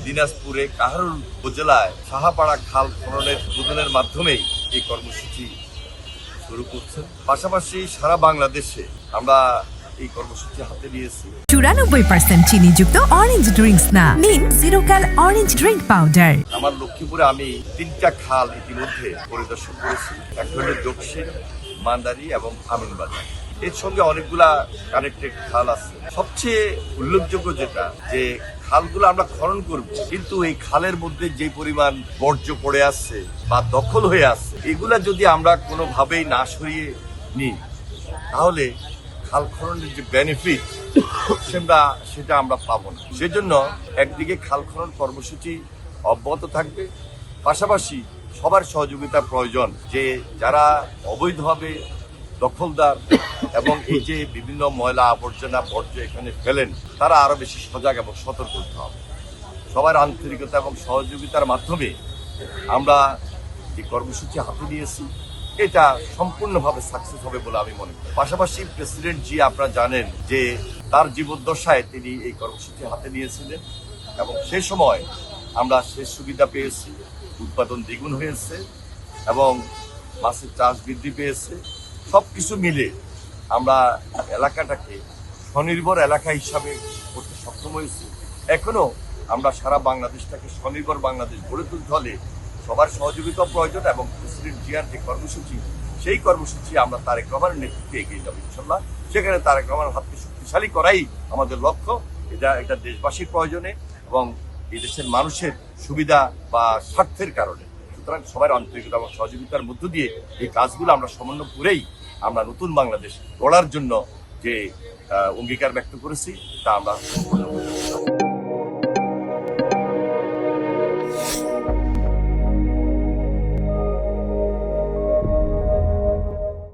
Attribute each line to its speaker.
Speaker 1: দিনাজপুরে কাহারোল উপজেলায় সাহাপাড়া খাল খননের উদ্বোধনের মাধ্যমেই এই কর্মসূচি শুরু করছে। পাশাপাশি সারা বাংলাদেশে আমরা এই কর্মসূচি হাতে নিয়েছি।
Speaker 2: 94% চিনিযুক্ত অরেঞ্জ ড্রিঙ্কস না, নিন জিরো ক্যাল অরেঞ্জ ড্রিঙ্ক পাউডার।
Speaker 1: আমার লক্ষ্মীপুরে আমি 3টা খাল ইতিমধ্যে পরিদর্শন করেছি। একটা হলো দক্ষিণ, মান্দারি এবং আমিনবাজার। এর সঙ্গে অনেকগুলা কানেক্টেড খাল আছে। সবচেয়ে উল্লেখযোগ্য যেটা যে খালগুলো আমরা খনন করব, কিন্তু এই খালের মধ্যে যে পরিমাণ বর্জ্য পড়ে আসছে বা দখল হয়ে আসছে, এগুলা যদি আমরা কোনোভাবেই না সরিয়ে নিই তাহলে খাল খননের যে বেনিফিট সেটা আমরা পাবো না। সেজন্য একদিকে খাল খনন কর্মসূচি অব্যাহত থাকবে, পাশাপাশি সবার সহযোগিতা প্রয়োজন। যে যারা অবৈধভাবে দখলদার এবং এই যে বিভিন্ন ময়লা আবর্জনা বর্জ্য এখানে ফেলেন, তারা আরো বেশি সজাগ এবং সতর্ক হতে হবে। সবার আন্তরিকতা এবং সহযোগিতার মাধ্যমে আমরা যে কর্মসূচি হাতে নিয়েছি এটা সম্পূর্ণভাবে সাকসেস হবে বলে আমি মনে করি। পাশাপাশি প্রেসিডেন্ট জি আপনারা জানেন যে তার জীবদ্দশায় তিনি এই কর্মসূচি হাতে নিয়েছিলেন এবং সে সময় আমরা শেষ সুবিধা পেয়েছি, উৎপাদন দ্বিগুণ হয়েছে এবং মাছের চাষ বৃদ্ধি পেয়েছে। সবকিছু মিলে আমরা এলাকাটাকে স্বনির্ভর এলাকা হিসাবে করতে সক্ষম হয়েছি। এখনো আমরা সারা বাংলাদেশটাকে স্বনির্ভর বাংলাদেশ গড়ে তুলতে হলে সবার সহযোগিতা প্রয়োজন এবং প্রেসিডেন্ট জিয়ার যে কর্মসূচি, সেই কর্মসূচি আমরা তারেক রহমানের নেতৃত্বে এগিয়ে যাবো ইনশাল্লাহ। সেখানে তারেক রহমানের হাতকে শক্তিশালী করাই আমাদের লক্ষ্য। এটা দেশবাসীর প্রয়োজনে এবং এই দেশের মানুষের সুবিধা বা স্বার্থের কারণে। সুতরাং সবার আন্তরিকতা এবং সহযোগিতার মধ্য দিয়ে এই কাজগুলো আমরা সমন্বয় করেই আমরা নতুন বাংলাদেশ গড়ার জন্য যে অঙ্গীকার ব্যক্ত করেছি তা আমরা সম্পূর্ণ